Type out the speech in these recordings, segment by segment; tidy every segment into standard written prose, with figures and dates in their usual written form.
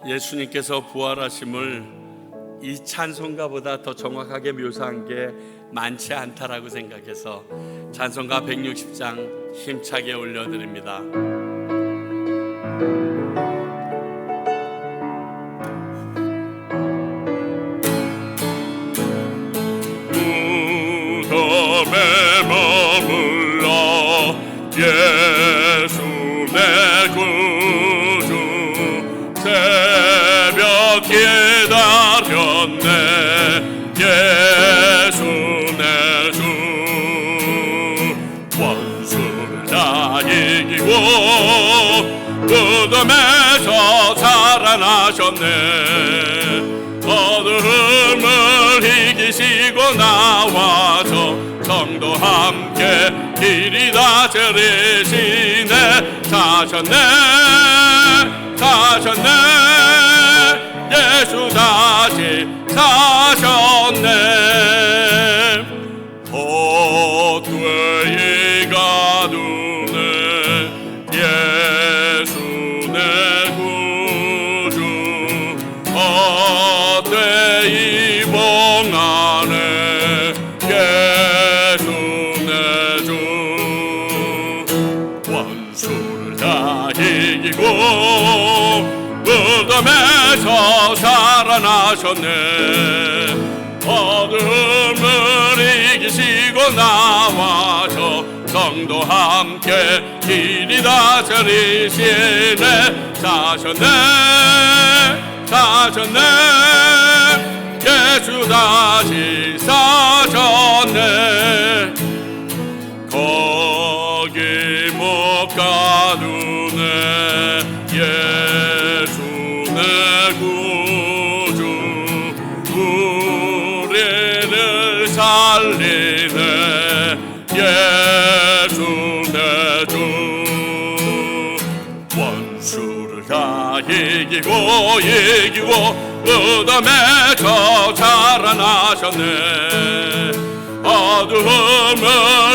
예수님께서 부활하심을 이 찬송가보다 더 정확하게 묘사한 게 많지 않다라고 생각해서 찬송가 160장 힘차게 올려드립니다. 무덤에 머물러 예수 내 구주 새벽 기다렸네 예수 내 주 원수를 다 이기고 무덤에서 살아나셨네 어둠을 이기시고 나와서 성도 함께 길이 다스리시네 사셨네 사셨네 예수 다시 사셨네 헛되이 가두네 예수 내 구주 헛되이 봉하네 예수 내 주 원수를 다 이기고 무덤에서 살아나셨네 어둠을 이기시고 나와서 성도 함께 길이 다스리시네 사셨네 사셨네 예수 다시 사셨네 거기 못 가두네 예수 내 구주 우리를 살리네 예수 내 주 원수를 다 이기고 무덤에서 살아나셨네 어둠을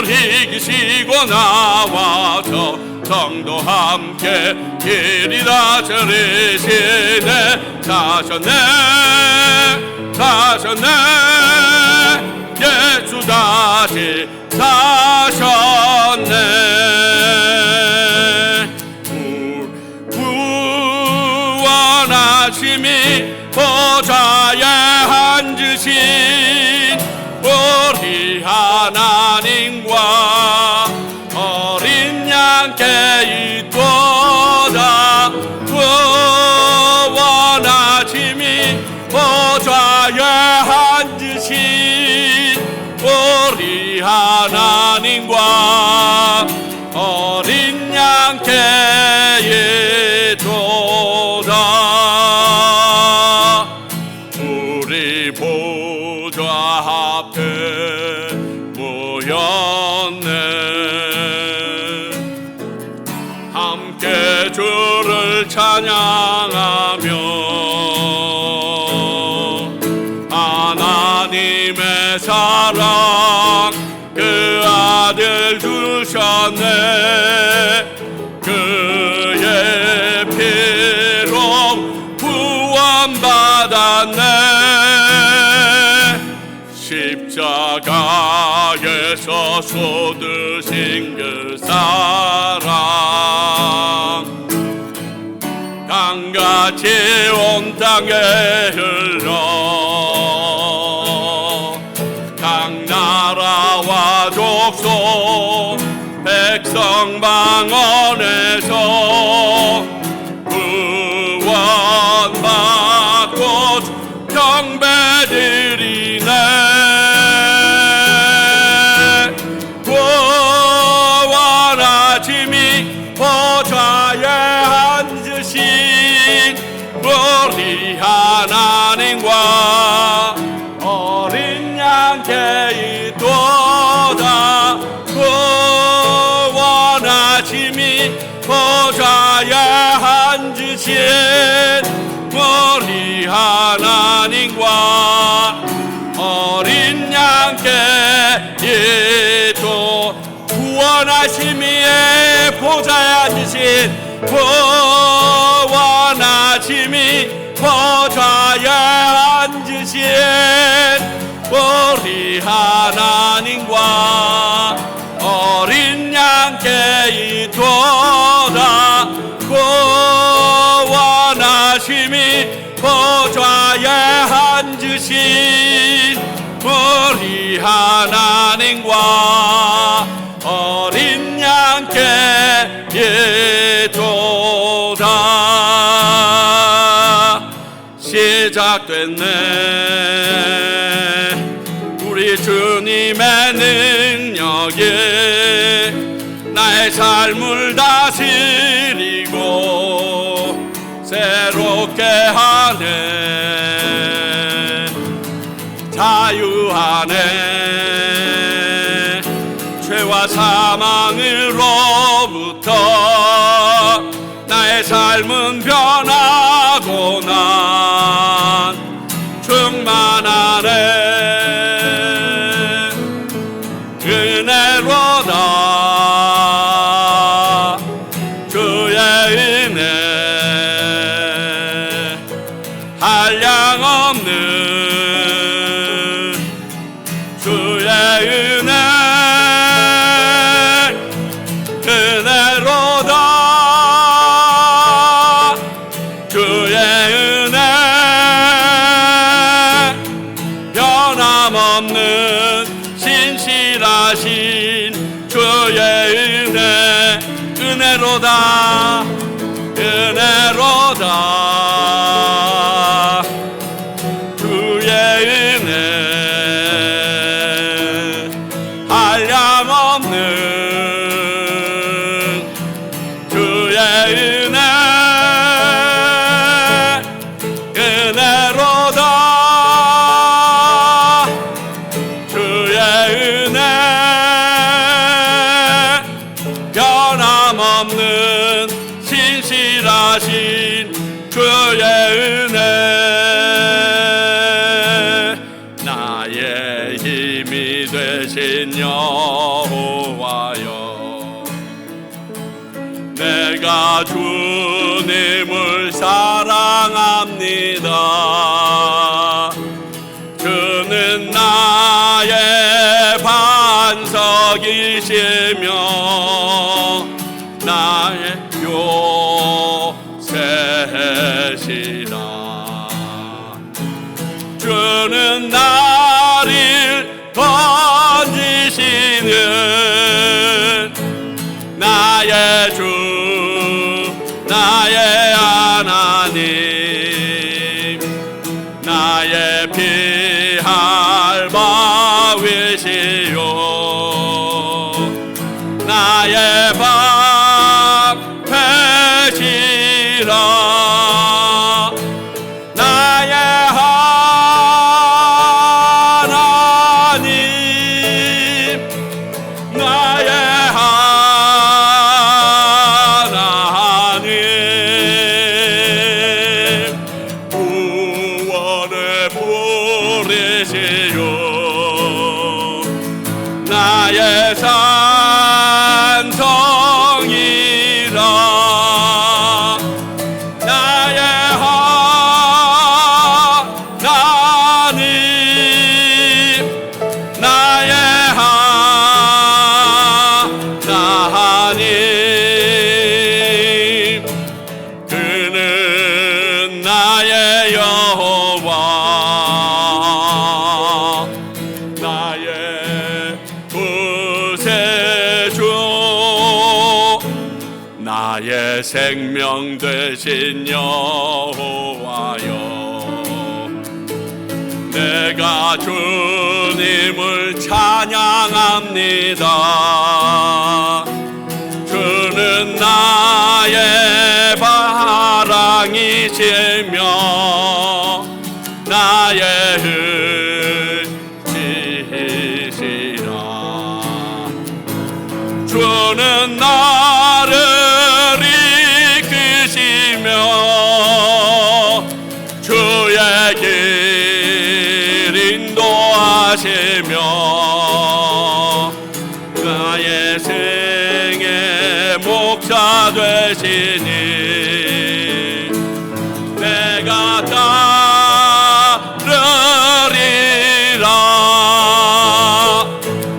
이기시고 나와서 성도 함께 길이 다스리시네 사셨네 사셨네 예수 다시 사셨네 구원하심이 보좌에 앉으신 우리 하나님과 어린 양께 있도다 구원하심이 보좌에 앉으신 우리 하나님과 어린 양께 있도다 우리 보좌 앞에 모였네 함께 주를 찬양하며 하나님의 사랑 그 아들 주셨네 그의 피로 구원받았네 십자가에서 쏟으신 그 사랑 강같이 온 땅에 흘러 각 나라와 족속 백성 방언에서 구원받고 경배드리네 구원하심이 보좌에 앉으신 우리 하나님과 어린 양께 있도다 구원하심이 보좌에 앉으신 우리 하나님과 어린 양께 이도 구원하심의 보좌에 앉으신 구원하심이 보좌에 앉으신 우리 하나님과 어린 양께 이도다 구원하심이 보좌에 앉으신 우리 하나님과 어린 양께 이도다. 시작됐네 우리 주님의 능력이 나의 삶을 다스리고 새롭게 하네 자유하네 죄와 사망으로부터 나의 삶은 변하고 난 충만하네 은혜로다 주의 은혜 한량없는 주의 은혜 은혜로다 주의 은혜 변함없는 신실하신 주의 은혜 은혜로다 은혜로다 주의 은혜 한량없는 주의 은혜 은혜로다 주의 은혜 변함없는 신실하신 주의 은혜 나의 힘이 되신 여호와여 내가 주님을 사랑합니다 주는 나의 반석이시며 나의 요새시라 주는 나를 던지시는 나의 주 나의 하나님 나의 피할 바위시요 나의 방패시라 나의 하나님 나의 하나님 구원의 뿌리시요 나의 산성이라 나의 하나님 나의 하나님 그는 나의 여호와 나의 구세주 나의 생명 되신 여호와여 내가 주님을 찬양합니다 주는 나의 바랑이시며 나의 의지시라 주는 나를 이끄시며 주의 길 인도하시네 하시며 나의 생의 목자 되시니 내가 따르리라.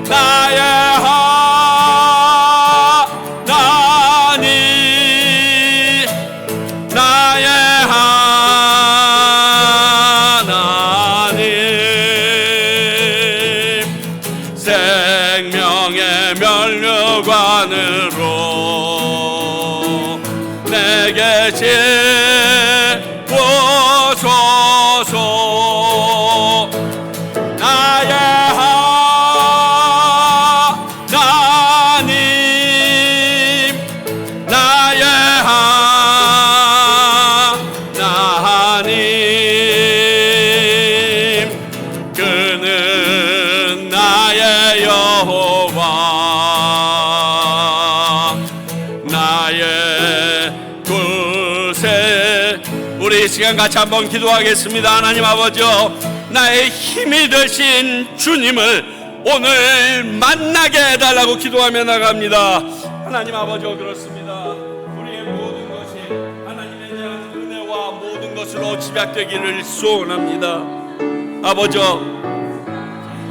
나의 하나님 나의 하나님 생명의 면류관으로 내게 채워소서. 나의 하나님 나의 하나님 그는 나의 여호와 나의 굴세. 우리 이 시간 같이 한번 기도하겠습니다. 하나님 아버지요, 나의 힘이 되신 주님을 오늘 만나게 해달라고 기도하며 나갑니다. 하나님 아버지요, 그렇습니다. 우리의 모든 것이 하나님에 대한 은혜와 모든 것으로 집약되기를 소원합니다. 아버지요,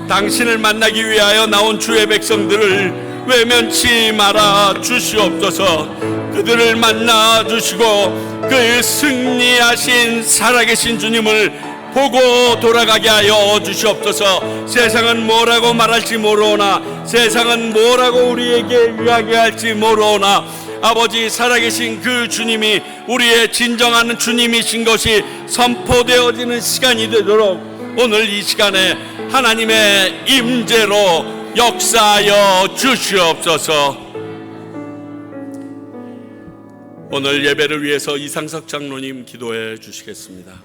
당신을 만나기 위하여 나온 주의 백성들을 외면치 말아 주시옵소서. 그들을 만나 주시고 그 승리하신 살아계신 주님을 보고 돌아가게 하여 주시옵소서. 세상은 뭐라고 말할지 모르오나, 세상은 뭐라고 우리에게 이야기할지 모르오나, 아버지 살아계신 그 주님이 우리의 진정한 주님이신 것이 선포되어지는 시간이 되도록 오늘 이 시간에 하나님의 임재로 역사하여 주시옵소서. 오늘 예배를 위해서 이상석 장로님 기도해 주시겠습니다.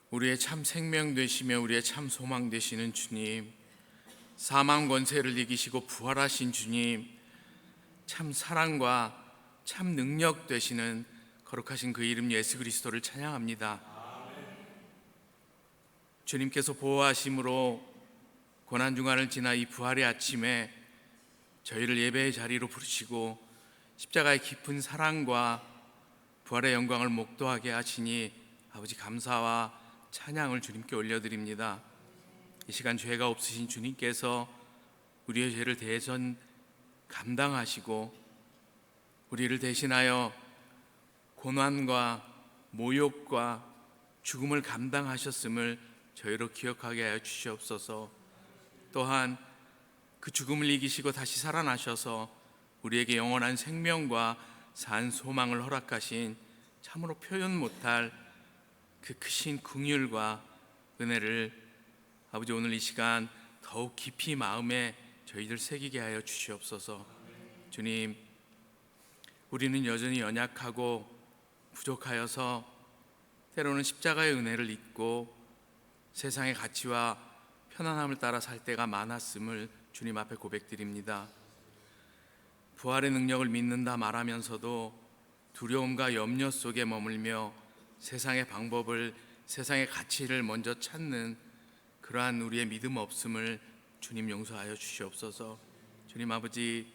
우리의 참 생명 되시며 우리의 참 소망 되시는 주님, 사망 권세를 이기시고 부활하신 주님, 참 사랑과 참 능력 되시는 거룩하신 그 이름 예수 그리스도를 찬양합니다. 주님께서 보호하심으로 고난중간을 지나 이 부활의 아침에 저희를 예배의 자리로 부르시고 십자가의 깊은 사랑과 부활의 영광을 목도하게 하시니 아버지 감사와 찬양을 주님께 올려드립니다. 이 시간 죄가 없으신 주님께서 우리의 죄를 대전 감당하시고 우리를 대신하여 고난과 모욕과 죽음을 감당하셨음을 저희로 기억하게 하여 주시옵소서. 또한 그 죽음을 이기시고 다시 살아나셔서 우리에게 영원한 생명과 산 소망을 허락하신 참으로 표현 못할 그 크신 긍휼과 은혜를 아버지 오늘 이 시간 더욱 깊이 마음에 저희들 새기게 하여 주시옵소서. 주님, 우리는 여전히 연약하고 부족하여서 때로는 십자가의 은혜를 잊고 세상의 가치와 편안함을 따라 살 때가 많았음을 주님 앞에 고백드립니다. 부활의 능력을 믿는다 말하면서도 두려움과 염려 속에 머물며 세상의 방법을, 세상의 가치를 먼저 찾는 그러한 우리의 믿음 없음을 주님 용서하여 주시옵소서. 주님 아버지,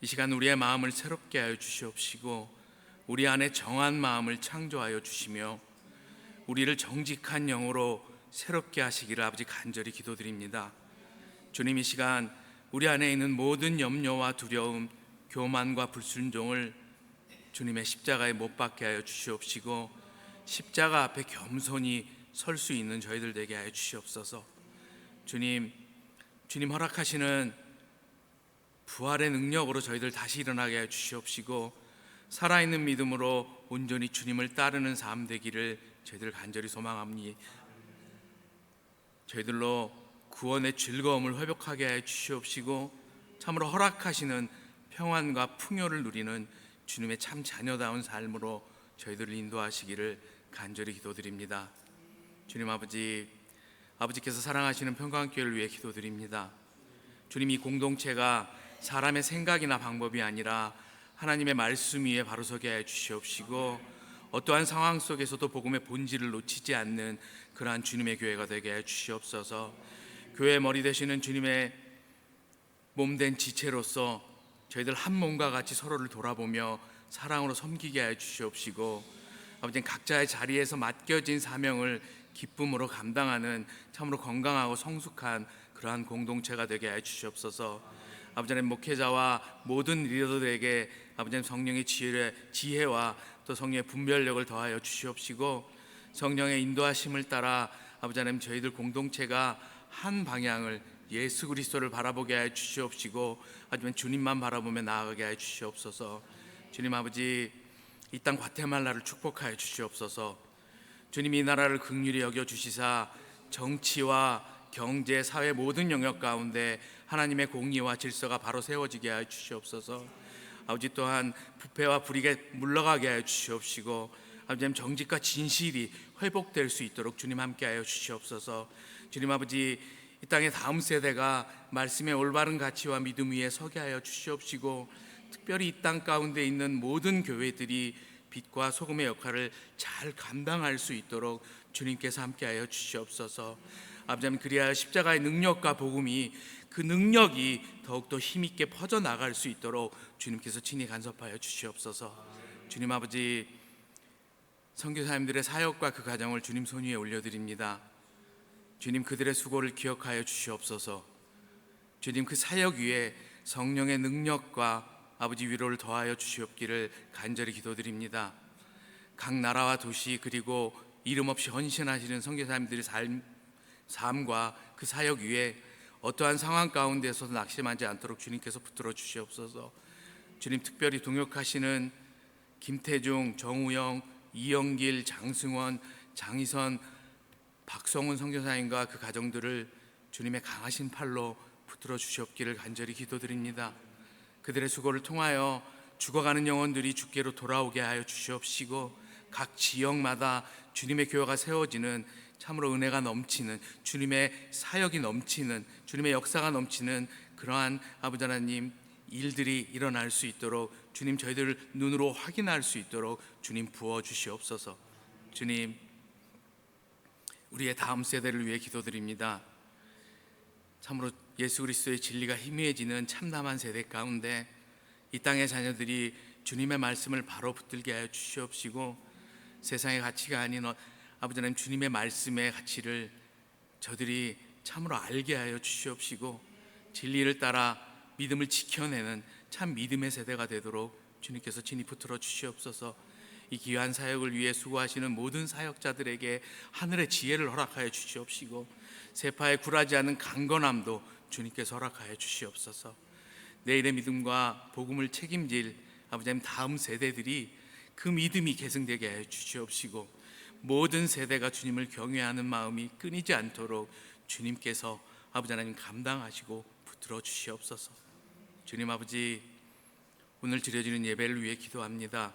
이 시간 우리의 마음을 새롭게 하여 주시옵시고 우리 안에 정한 마음을 창조하여 주시며 우리를 정직한 영으로 새롭게 하시기를 아버지 간절히 기도드립니다. 주님, 이 시간 우리 안에 있는 모든 염려와 두려움, 교만과 불순종을 주님의 십자가에 못 박게 하여 주시옵시고 십자가 앞에 겸손히 설 수 있는 저희들 되게 하여 주시옵소서. 주님 허락하시는 부활의 능력으로 저희들 다시 일어나게 하여 주시옵시고 살아있는 믿음으로 온전히 주님을 따르는 삶 되기를 저희들 간절히 소망합니다. 저희들로 구원의 즐거움을 회복하게 하여 주시옵시고 참으로 허락하시는 평안과 풍요를 누리는 주님의 참 자녀다운 삶으로 저희들을 인도하시기를 간절히 기도드립니다. 주님 아버지께서 사랑하시는 평강교회를 위해 기도드립니다. 주님, 이 공동체가 사람의 생각이나 방법이 아니라 하나님의 말씀 위에 바로 서게 하여 주시옵시고, 어떠한 상황 속에서도 복음의 본질을 놓치지 않는 그러한 주님의 교회가 되게 하여 주시옵소서. 교회의 머리 되시는 주님의 몸된 지체로서 저희들 한 몸과 같이 서로를 돌아보며 사랑으로 섬기게 하여 주시옵시고, 아버지 각자의 자리에서 맡겨진 사명을 기쁨으로 감당하는 참으로 건강하고 성숙한 그러한 공동체가 되게 하여 주시옵소서. 아버지 하나님, 목회자와 모든 리더들에게 아버지 하나님 성령의 지혜와 또 성령의 분별력을 더하여 주시옵시고, 성령의 인도하심을 따라 아버지 하나님 저희들 공동체가 한 방향을 예수 그리스도를 바라보게 하여 주시옵시고, 하지만 주님만 바라보며 나아가게 하여 주시옵소서. 주님 아버지, 이 땅 과테말라를 축복하여 주시옵소서. 주님, 이 나라를 긍휼히 여겨 주시사 정치와 경제, 사회 모든 영역 가운데 하나님의 공의와 질서가 바로 세워지게 하여 주시옵소서. 아버지, 또한 부패와 불의가 물러가게 하여 주시옵시고, 아버지 정직과 진실이 회복될 수 있도록 주님 함께 하여 주시옵소서. 주님 아버지, 이 땅의 다음 세대가 말씀의 올바른 가치와 믿음 위에 서게 하여 주시옵시고, 특별히 이 땅 가운데 있는 모든 교회들이 빛과 소금의 역할을 잘 감당할 수 있도록 주님께서 함께하여 주시옵소서. 아버지 하나님, 그리하여 십자가의 능력과 복음이 그 능력이 더욱더 힘있게 퍼져나갈 수 있도록 주님께서 친히 간섭하여 주시옵소서. 주님 아버지, 선교사님들의 사역과 그 가정을 주님 손 위에 올려드립니다. 주님, 그들의 수고를 기억하여 주시옵소서. 주님, 그 사역 위에 성령의 능력과 아버지 위로를 더하여 주시옵기를 간절히 기도드립니다. 각 나라와 도시 그리고 이름 없이 헌신하시는 선교사님들의 삶과 그 사역 위에 어떠한 상황 가운데서도 낙심하지 않도록 주님께서 붙들어 주시옵소서. 주님, 특별히 동역하시는 김태중, 정우영, 이영길, 장승원, 장희선, 박성훈 선교사님과 그 가정들을 주님의 강하신 팔로 붙들어 주시옵기를 간절히 기도드립니다. 그들의 수고를 통하여 죽어가는 영혼들이 주께로 돌아오게 하여 주시옵시고, 각 지역마다 주님의 교회가 세워지는 참으로 은혜가 넘치는, 주님의 사역이 넘치는, 주님의 역사가 넘치는 그러한 아버지 하나님 일들이 일어날 수 있도록 주님, 저희들을 눈으로 확인할 수 있도록 주님 부어 주시옵소서. 주님, 우리의 다음 세대를 위해 기도드립니다. 참으로 예수 그리스도의 진리가 희미해지는 참담한 세대 가운데 이 땅의 자녀들이 주님의 말씀을 바로 붙들게 하여 주시옵시고, 세상의 가치가 아닌 아버지 하나님 주님의 말씀의 가치를 저들이 참으로 알게 하여 주시옵시고, 진리를 따라 믿음을 지켜내는 참 믿음의 세대가 되도록 주님께서 친히 붙들어 주시옵소서. 이 귀한 사역을 위해 수고하시는 모든 사역자들에게 하늘의 지혜를 허락하여 주시옵시고, 세파에 굴하지 않은 강건함도 주님께서 허락하여 주시옵소서. 내일의 믿음과 복음을 책임질 아버지 하나님 다음 세대들이 그 믿음이 계승되게 하여 주시옵시고, 모든 세대가 주님을 경외하는 마음이 끊이지 않도록 주님께서 아버지 하나님 감당하시고 붙들어 주시옵소서. 주님 아버지, 오늘 드려지는 예배를 위해 기도합니다.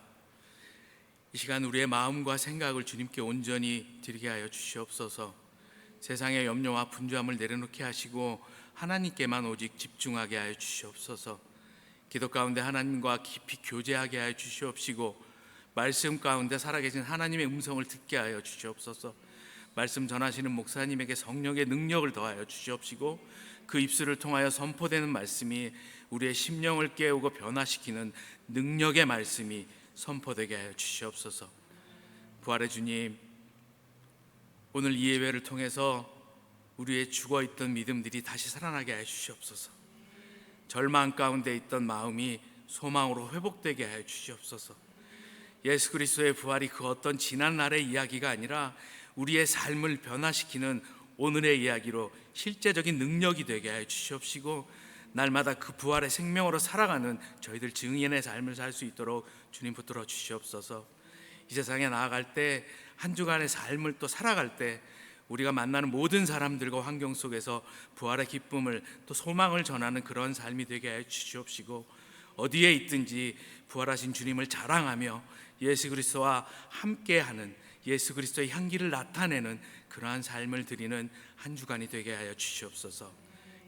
이 시간 우리의 마음과 생각을 주님께 온전히 드리게 하여 주시옵소서. 세상의 염려와 분주함을 내려놓게 하시고 하나님께만 오직 집중하게 하여 주시옵소서. 기도 가운데 하나님과 깊이 교제하게 하여 주시옵시고, 말씀 가운데 살아계신 하나님의 음성을 듣게 하여 주시옵소서. 말씀 전하시는 목사님에게 성령의 능력을 더하여 주시옵시고, 그 입술을 통하여 선포되는 말씀이 우리의 심령을 깨우고 변화시키는 능력의 말씀이 선포되게 하여 주시옵소서. 부활의 주님, 오늘 이 예배를 통해서 우리의 죽어있던 믿음들이 다시 살아나게 하여 주시옵소서. 절망 가운데 있던 마음이 소망으로 회복되게 하여 주시옵소서. 예수 그리스도의 부활이 그 어떤 지난 날의 이야기가 아니라 우리의 삶을 변화시키는 오늘의 이야기로 실제적인 능력이 되게 하여 주시옵시고, 날마다 그 부활의 생명으로 살아가는 저희들 증인의 삶을 살 수 있도록 주님 붙들어 주시옵소서. 이 세상에 나아갈 때, 한 주간의 삶을 또 살아갈 때 우리가 만나는 모든 사람들과 환경 속에서 부활의 기쁨을 또 소망을 전하는 그런 삶이 되게 하여 주시옵시고, 어디에 있든지 부활하신 주님을 자랑하며 예수 그리스도와 함께하는, 예수 그리스도의 향기를 나타내는 그러한 삶을 드리는 한 주간이 되게 하여 주시옵소서.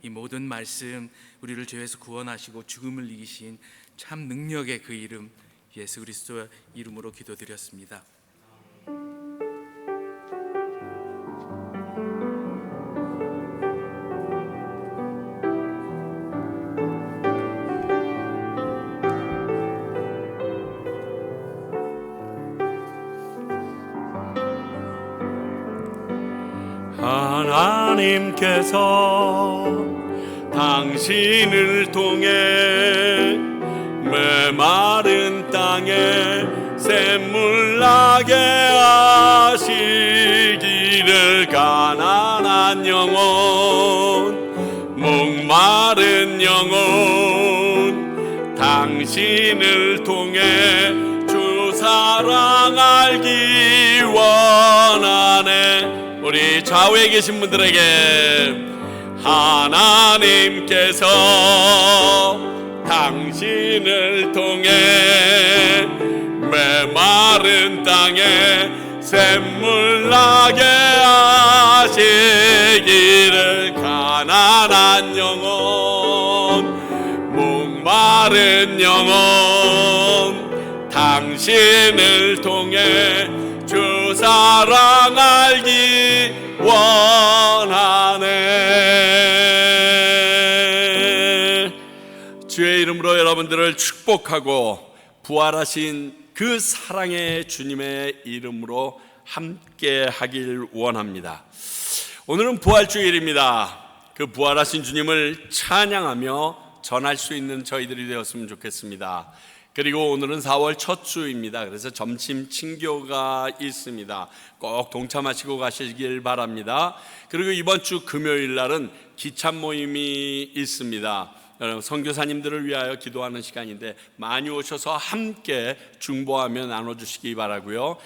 이 모든 말씀, 우리를 죄에서 구원하시고 죽음을 이기신 참 능력의 그 이름, 예수 그리스도의 이름으로 기도드렸습니다. 하나님께서 당신을 통해 메마른 땅에 샘물 나게 하시기를, 가난한 영혼, 목마른 영혼, 당신을 통해 주 사랑 알기 원하네. 우리 좌우에 계신 분들에게 하나님께서 당신을 통해 메마른 땅에 샘물 나게 하시기를, 가난한 영혼, 목마른 영혼, 당신을 통해 주 사랑 알기 원하네. 주의 이름으로 여러분들을 축복하고 부활하신 그 사랑의 주님의 이름으로 함께 하길 원합니다. 오늘은 부활주일입니다. 그 부활하신 주님을 찬양하며 전할 수 있는 저희들이 되었으면 좋겠습니다. 그리고 오늘은 4월 첫 주입니다. 그래서 점심 친교가 있습니다. 꼭 동참하시고 가시길 바랍니다. 그리고 이번 주 금요일 날은 기참 모임이 있습니다. 여러분, 선교사님들을 위하여 기도하는 시간인데 많이 오셔서 함께 중보하며 나눠주시기 바라고요.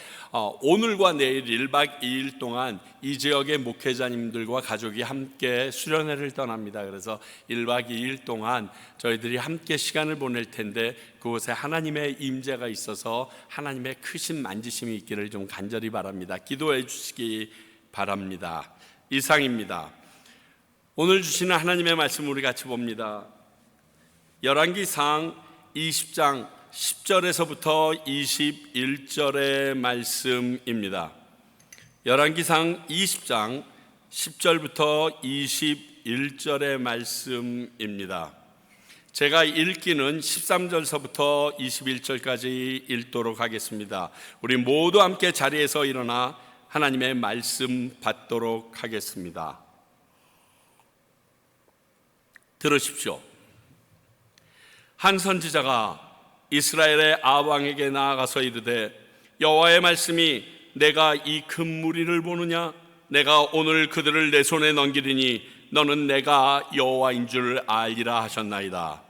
오늘과 내일 1박 2일 동안 이 지역의 목회자님들과 가족이 함께 수련회를 떠납니다. 그래서 1박 2일 동안 저희들이 함께 시간을 보낼 텐데 그곳에 하나님의 임재가 있어서 하나님의 크신 만지심이 있기를 좀 간절히 바랍니다. 기도해 주시기 바랍니다. 이상입니다. 오늘 주시는 하나님의 말씀 우리 같이 봅니다. 열왕기상 20장 10절에서부터 21절의 말씀입니다. 열왕기상 20장 10절부터 21절의 말씀입니다. 제가 읽기는 13절서부터 21절까지 읽도록 하겠습니다. 우리 모두 함께 자리에서 일어나 하나님의 말씀 받도록 하겠습니다. 들으십시오. 한 선지자가 이스라엘의 아왕에게 나아가서 이르되, 여호와의 말씀이 내가 이 큰 무리를 보느냐? 내가 오늘 그들을 내 손에 넘기리니 너는 내가 여호와인 줄 알리라 하셨나이다.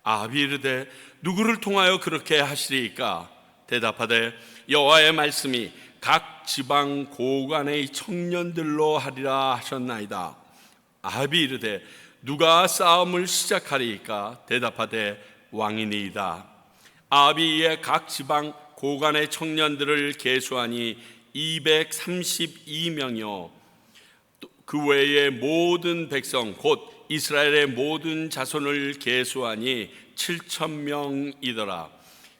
아합이 이르되, 누구를 통하여 그렇게 하시리이까? 대답하되, 여호와의 말씀이 각 지방 고관의 청년들로 하리라 하셨나이다. 아합이 이르되, 누가 싸움을 시작하리이까? 대답하되, 왕이니이다. 아합이 이에 각 지방 고관의 청년들을 계수하니 232명이요 그 외의 모든 백성 곧 이스라엘의 모든 자손을 계수하니 7,000명이더라.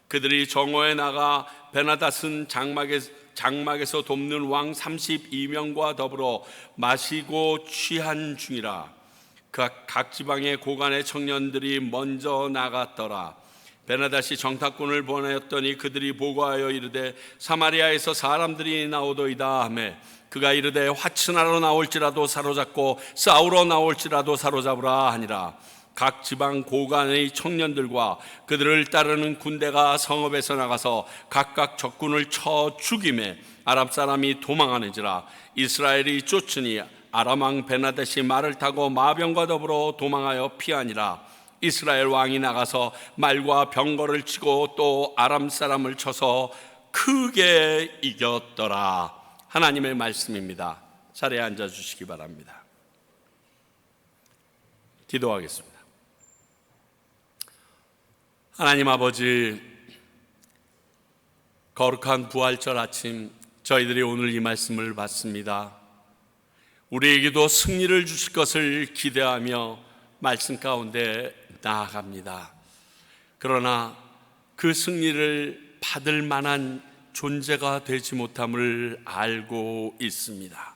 그들이 정오에 나가 베나닷은 장막에서 돕는 왕 32명과 더불어 마시고 취한 중이라. 각 지방의 고관의 청년들이 먼저 나갔더라. 베나닷이 정탐꾼을 보내었더니 그들이 보고하여 이르되, 사마리아에서 사람들이 나오도이다 하매, 그가 이르되, 화친하러 나올지라도 사로잡고 싸우러 나올지라도 사로잡으라 하니라. 각 지방 고관의 청년들과 그들을 따르는 군대가 성읍에서 나가서 각각 적군을 쳐 죽이매 아람 사람이 도망하는지라. 이스라엘이 쫓으니 아람 왕 베나닷이 말을 타고 마병과 더불어 도망하여 피하니라. 이스라엘 왕이 나가서 말과 병거를 치고 또 아람 사람을 쳐서 크게 이겼더라. 하나님의 말씀입니다. 자리에 앉아 주시기 바랍니다. 기도하겠습니다. 하나님 아버지, 거룩한 부활절 아침 저희들이 오늘 이 말씀을 받습니다. 우리에게도 승리를 주실 것을 기대하며 말씀 가운데 나아갑니다. 그러나 그 승리를 받을 만한 존재가 되지 못함을 알고 있습니다.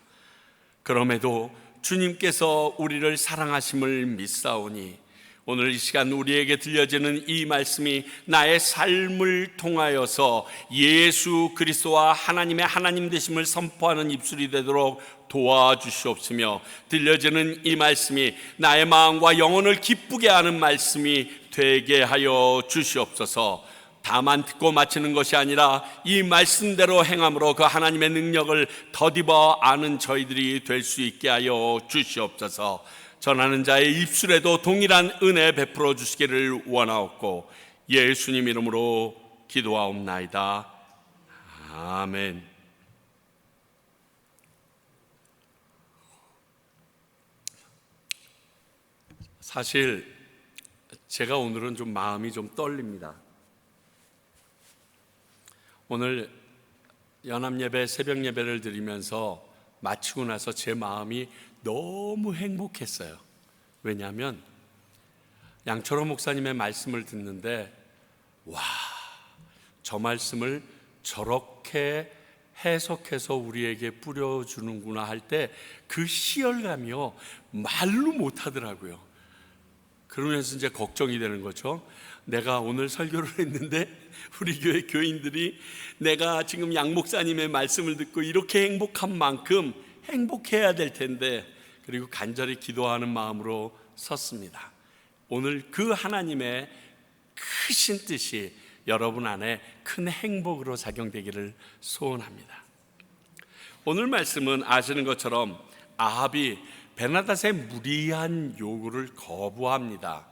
그럼에도 주님께서 우리를 사랑하심을 믿사오니 오늘 이 시간 우리에게 들려지는 이 말씀이 나의 삶을 통하여서 예수 그리스도와 하나님의 하나님 되심을 선포하는 입술이 되도록 도와주시옵시며, 들려지는 이 말씀이 나의 마음과 영혼을 기쁘게 하는 말씀이 되게 하여 주시옵소서. 다만 듣고 마치는 것이 아니라 이 말씀대로 행함으로 그 하나님의 능력을 더디어 아는 저희들이 될 수 있게 하여 주시옵소서. 전하는 자의 입술에도 동일한 은혜 베풀어 주시기를 원하옵고 예수님 이름으로 기도하옵나이다. 아멘. 사실 제가 오늘은 좀 마음이 좀 떨립니다. 오늘 연합예배, 새벽 예배를 드리면서 마치고 나서 제 마음이 너무 행복했어요. 왜냐하면 양철호 목사님의 말씀을 듣는데, 와, 저 말씀을 저렇게 해석해서 우리에게 뿌려주는구나 할 때 그 희열감이요, 말로 못하더라고요. 그러면서 이제 걱정이 되는 거죠. 내가 오늘 설교를 했는데 우리 교회 교인들이 내가 지금 양 목사님의 말씀을 듣고 이렇게 행복한 만큼 행복해야 될 텐데, 그리고 간절히 기도하는 마음으로 섰습니다. 오늘 그 하나님의 크신 뜻이 여러분 안에 큰 행복으로 작용되기를 소원합니다. 오늘 말씀은 아시는 것처럼 아합이 베나닷의 무리한 요구를 거부합니다.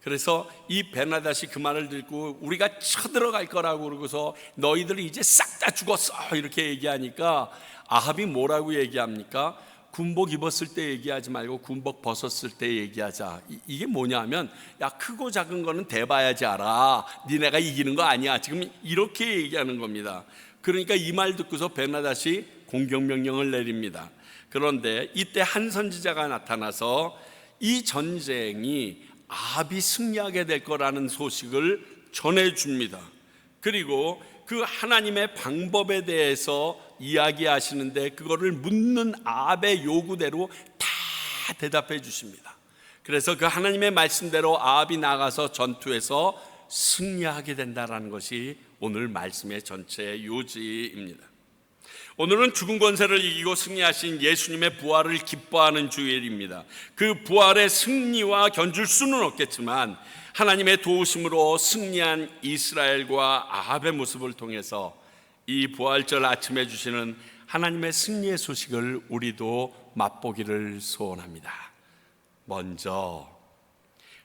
그래서 이 베나닷이 그 말을 듣고 우리가 쳐들어갈 거라고 그러고서 너희들이 이제 싹 다 죽었어 이렇게 얘기하니까 아합이 뭐라고 얘기합니까? 군복 입었을 때 얘기하지 말고 군복 벗었을 때 얘기하자. 이게 뭐냐 하면, 야, 크고 작은 거는 대봐야지 알아. 니네가 이기는 거 아니야. 지금 이렇게 얘기하는 겁니다. 그러니까 이 말 듣고서 베나닷이 공격명령을 내립니다. 그런데 이때 한 선지자가 나타나서 이 전쟁이 아합이 승리하게 될 거라는 소식을 전해줍니다. 그리고 그 하나님의 방법에 대해서 이야기하시는데 그거를 묻는 아합의 요구대로 다 대답해 주십니다. 그래서 그 하나님의 말씀대로 아합이 나가서 전투에서 승리하게 된다는 것이 오늘 말씀의 전체 요지입니다. 오늘은 죽은 권세를 이기고 승리하신 예수님의 부활을 기뻐하는 주일입니다. 그 부활의 승리와 견줄 수는 없겠지만 하나님의 도우심으로 승리한 이스라엘과 아합의 모습을 통해서 이 부활절 아침에 주시는 하나님의 승리의 소식을 우리도 맛보기를 소원합니다. 먼저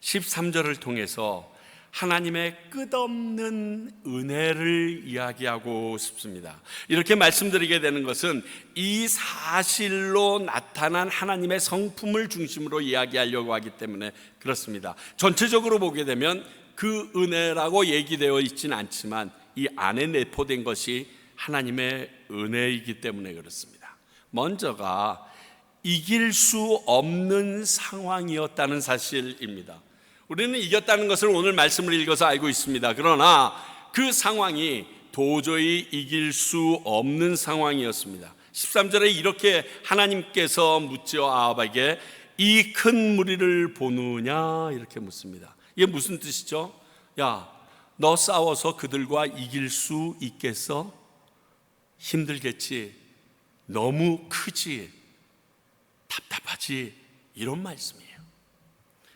13절을 통해서 하나님의 끝없는 은혜를 이야기하고 싶습니다. 이렇게 말씀드리게 되는 것은 이 사실로 나타난 하나님의 성품을 중심으로 이야기하려고 하기 때문에 그렇습니다. 전체적으로 보게 되면 그 은혜라고 얘기되어 있지는 않지만 이 안에 내포된 것이 하나님의 은혜이기 때문에 그렇습니다. 먼저가 이길 수 없는 상황이었다는 사실입니다. 우리는 이겼다는 것을 오늘 말씀을 읽어서 알고 있습니다. 그러나 그 상황이 도저히 이길 수 없는 상황이었습니다. 13절에 이렇게 하나님께서 묻지어 아합에게 이 큰 무리를 보느냐 이렇게 묻습니다. 이게 무슨 뜻이죠? 야, 너 싸워서 그들과 이길 수 있겠어? 힘들겠지. 너무 크지. 답답하지. 이런 말씀이에요.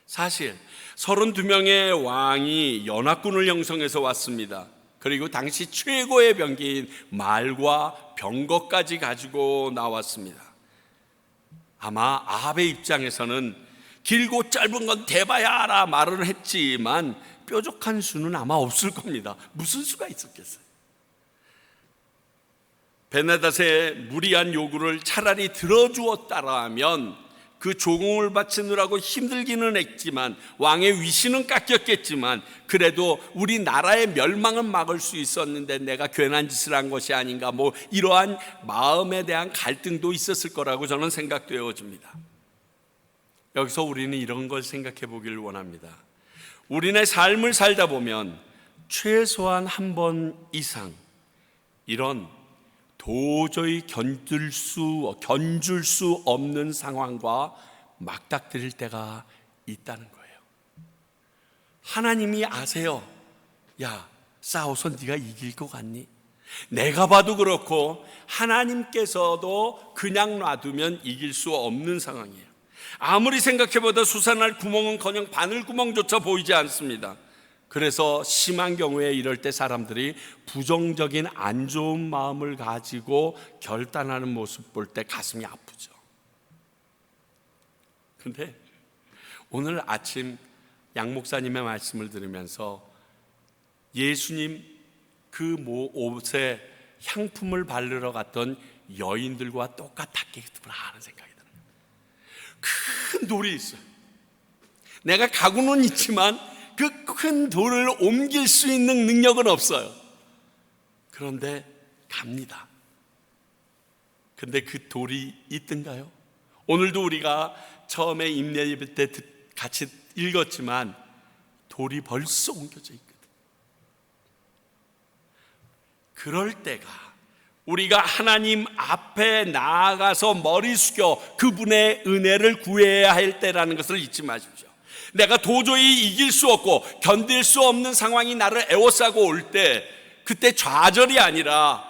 사실 32명의 왕이 연합군을 형성해서 왔습니다. 그리고 당시 최고의 병기인 말과 병거까지 가지고 나왔습니다. 아마 아합의 입장에서는 길고 짧은 건 대봐야 알아 말을 했지만 뾰족한 수는 아마 없을 겁니다. 무슨 수가 있었겠어요? 베나닷의 무리한 요구를 차라리 들어주었다라면 그 조공을 바치느라고 힘들기는 했지만 왕의 위신은 깎였겠지만 그래도 우리나라의 멸망은 막을 수 있었는데 내가 괜한 짓을 한 것이 아닌가, 뭐 이러한 마음에 대한 갈등도 있었을 거라고 저는 생각되어집니다. 여기서 우리는 이런 걸 생각해 보길 원합니다. 우리네 삶을 살다 보면 최소한 한 번 이상 이런 도저히 견줄 수 없는 상황과 맞닥뜨릴 때가 있다는 거예요. 하나님이 아세요. 야, 싸워서 네가 이길 것 같니? 내가 봐도 그렇고 하나님께서도 그냥 놔두면 이길 수 없는 상황이에요. 아무리 생각해봐도 솟아날 구멍은커녕 바늘구멍조차 보이지 않습니다. 그래서 심한 경우에 이럴 때 사람들이 부정적인 안 좋은 마음을 가지고 결단하는 모습 볼 때 가슴이 아프죠. 근데 오늘 아침 양 목사님의 말씀을 들으면서 예수님 그 옷에 향품을 바르러 갔던 여인들과 똑같았겠구나 하는 생각이 들어요. 큰 돌이 있어요. 내가 가고는 있지만 그 큰 돌을 옮길 수 있는 능력은 없어요. 그런데 갑니다. 근데 그 돌이 있던가요? 오늘도 우리가 처음에 임예예배 때 같이 읽었지만 돌이 벌써 옮겨져 있거든. 그럴 때가 우리가 하나님 앞에 나아가서 머리 숙여 그분의 은혜를 구해야 할 때라는 것을 잊지 마십시오. 내가 도저히 이길 수 없고 견딜 수 없는 상황이 나를 에워싸고 올 때, 그때 좌절이 아니라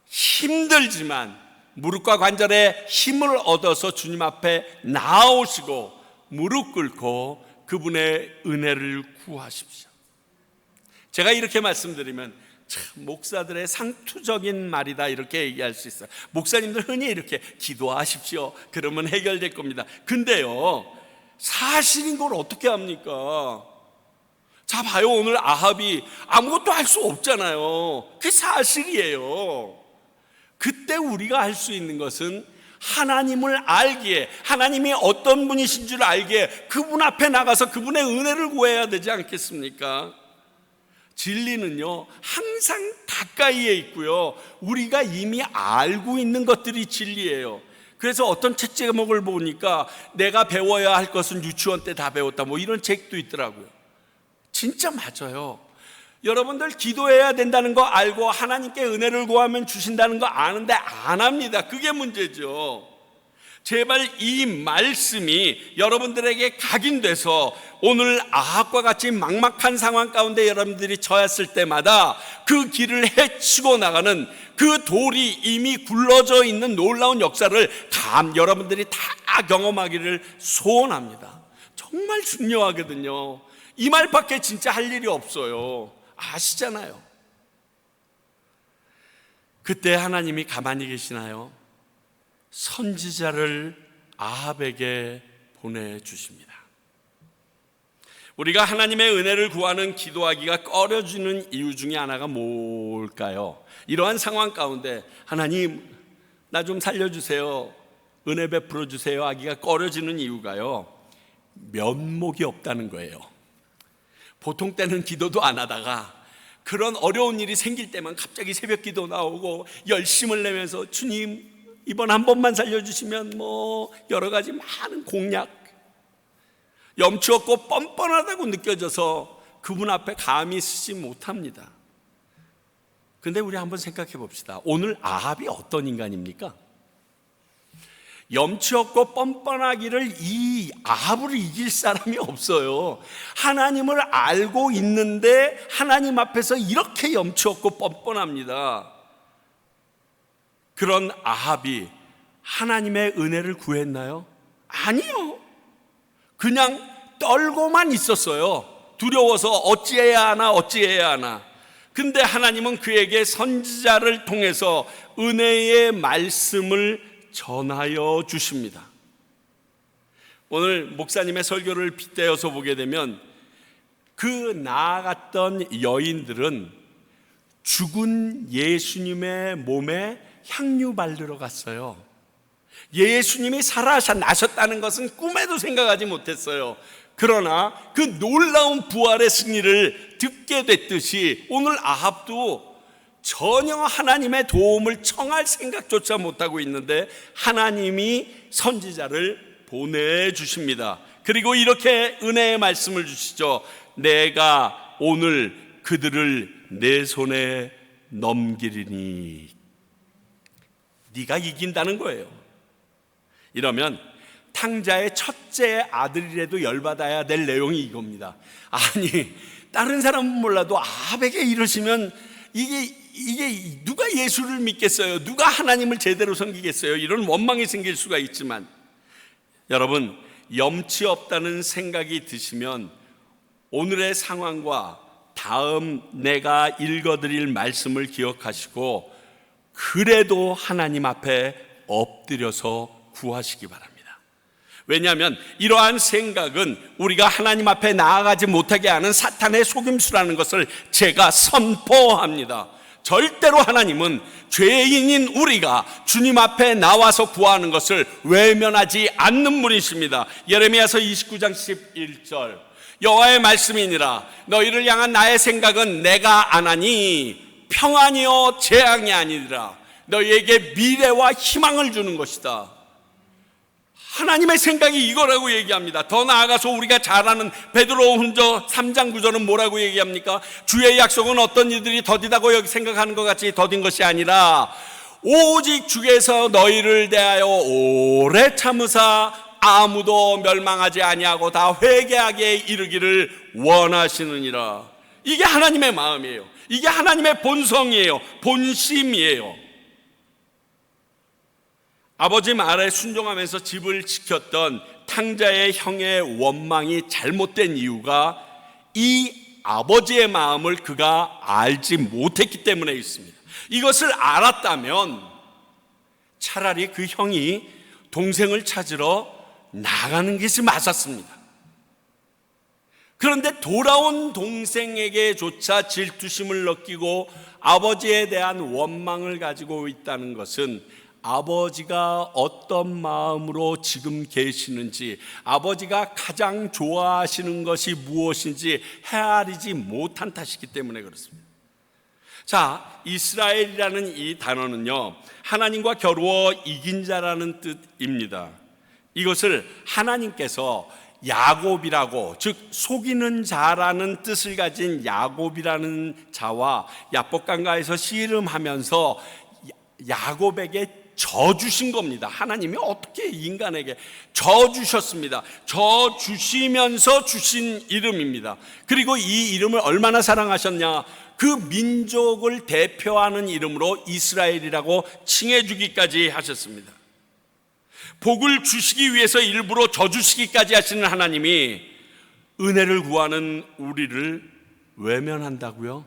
힘들지만 무릎과 관절에 힘을 얻어서 주님 앞에 나아오시고 무릎 꿇고 그분의 은혜를 구하십시오. 제가 이렇게 말씀드리면 참 목사들의 상투적인 말이다 이렇게 얘기할 수 있어요. 목사님들 흔히 이렇게 기도하십시오, 그러면 해결될 겁니다. 근데요, 사실인 걸 어떻게 합니까? 자 봐요, 오늘 아합이 아무것도 할 수 없잖아요. 그게 사실이에요. 그때 우리가 할 수 있는 것은 하나님을 알기에, 하나님이 어떤 분이신 줄 알기에 그분 앞에 나가서 그분의 은혜를 구해야 되지 않겠습니까? 진리는요 항상 가까이에 있고요, 우리가 이미 알고 있는 것들이 진리예요. 그래서 어떤 책 제목을 보니까 내가 배워야 할 것은 유치원 때 다 배웠다, 뭐 이런 책도 있더라고요. 진짜 맞아요. 여러분들 기도해야 된다는 거 알고 하나님께 은혜를 구하면 주신다는 거 아는데 안 합니다. 그게 문제죠. 제발 이 말씀이 여러분들에게 각인돼서 오늘 아합과 같이 막막한 상황 가운데 여러분들이 처했을 때마다 그 길을 헤치고 나가는 그 돌이 이미 굴러져 있는 놀라운 역사를 여러분들이 다 경험하기를 소원합니다. 정말 중요하거든요. 이 말밖에 진짜 할 일이 없어요. 아시잖아요. 그때 하나님이 가만히 계시나요? 선지자를 아합에게 보내주십니다. 우리가 하나님의 은혜를 구하는 기도하기가 꺼려지는 이유 중에 하나가 뭘까요? 이러한 상황 가운데 하나님 나 좀 살려주세요, 은혜 베풀어 주세요 하기가 꺼려지는 이유가요, 면목이 없다는 거예요. 보통 때는 기도도 안 하다가 그런 어려운 일이 생길 때만 갑자기 새벽 기도 나오고 열심을 내면서 주님 이번 한 번만 살려주시면 뭐 여러 가지 많은 공약, 염치 없고 뻔뻔하다고 느껴져서 그분 앞에 감히 서지 못합니다. 근데 우리 한번 생각해 봅시다. 오늘 아합이 어떤 인간입니까? 염치 없고 뻔뻔하기를 이 아합을 이길 사람이 없어요. 하나님을 알고 있는데 하나님 앞에서 이렇게 염치 없고 뻔뻔합니다. 그런 아합이 하나님의 은혜를 구했나요? 아니요. 그냥 떨고만 있었어요. 두려워서 어찌해야 하나. 근데 하나님은 그에게 선지자를 통해서 은혜의 말씀을 전하여 주십니다. 오늘 목사님의 설교를 빗대어서 보게 되면 그 나아갔던 여인들은 죽은 예수님의 몸에 향유 바르러 갔어요. 예수님이 살아나셨다는 것은 꿈에도 생각하지 못했어요. 그러나 그 놀라운 부활의 승리를 듣게 됐듯이 오늘 아합도 전혀 하나님의 도움을 청할 생각조차 못하고 있는데 하나님이 선지자를 보내주십니다. 그리고 이렇게 은혜의 말씀을 주시죠. 내가 오늘 그들을 내 손에 넘기리니. 네가 이긴다는 거예요. 이러면 탕자의 첫째 아들이라도 열받아야 될 내용이 이겁니다. 아니, 다른 사람은 몰라도 아합에게 이러시면 이게 누가 예수를 믿겠어요? 누가 하나님을 제대로 섬기겠어요? 이런 원망이 생길 수가 있지만, 여러분, 염치 없다는 생각이 드시면 오늘의 상황과 다음 내가 읽어드릴 말씀을 기억하시고 그래도 하나님 앞에 엎드려서 구하시기 바랍니다. 왜냐하면 이러한 생각은 우리가 하나님 앞에 나아가지 못하게 하는 사탄의 속임수라는 것을 제가 선포합니다. 절대로 하나님은 죄인인 우리가 주님 앞에 나와서 구하는 것을 외면하지 않는 분이십니다. 예레미야서 29장 11절, 여호와의 말씀이니라 너희를 향한 나의 생각은 내가 안 하니 평안이요 재앙이 아니라 너희에게 미래와 희망을 주는 것이다. 하나님의 생각이 이거라고 얘기합니다. 더 나아가서 우리가 잘 아는 베드로후서 3장 9절은 뭐라고 얘기합니까? 주의 약속은 어떤 이들이 더디다고 여기 생각하는 것 같이 더딘 것이 아니라 오직 주께서 너희를 대하여 오래 참으사 아무도 멸망하지 아니하고 다 회개하게 이르기를 원하시느니라. 이게 하나님의 마음이에요. 이게 하나님의 본성이에요. 본심이에요. 아버지 말에 순종하면서 집을 지켰던 탕자의 형의 원망이 잘못된 이유가 이 아버지의 마음을 그가 알지 못했기 때문에 있습니다. 이것을 알았다면 차라리 그 형이 동생을 찾으러 나가는 것이 맞았습니다. 그런데 돌아온 동생에게조차 질투심을 느끼고 아버지에 대한 원망을 가지고 있다는 것은 아버지가 어떤 마음으로 지금 계시는지, 아버지가 가장 좋아하시는 것이 무엇인지 헤아리지 못한 탓이기 때문에 그렇습니다. 자, 이스라엘이라는 이 단어는요, 하나님과 겨루어 이긴 자라는 뜻입니다. 이것을 하나님께서 야곱이라고, 즉 속이는 자라는 뜻을 가진 야곱이라는 자와 야복강가에서 씨름하면서 야곱에게 져 주신 겁니다. 하나님이 어떻게 인간에게 져 주셨습니다. 져 주시면서 주신 이름입니다. 그리고 이 이름을 얼마나 사랑하셨냐, 그 민족을 대표하는 이름으로 이스라엘이라고 칭해 주기까지 하셨습니다. 복을 주시기 위해서 일부러 져 주시기까지 하시는 하나님이 은혜를 구하는 우리를 외면한다고요?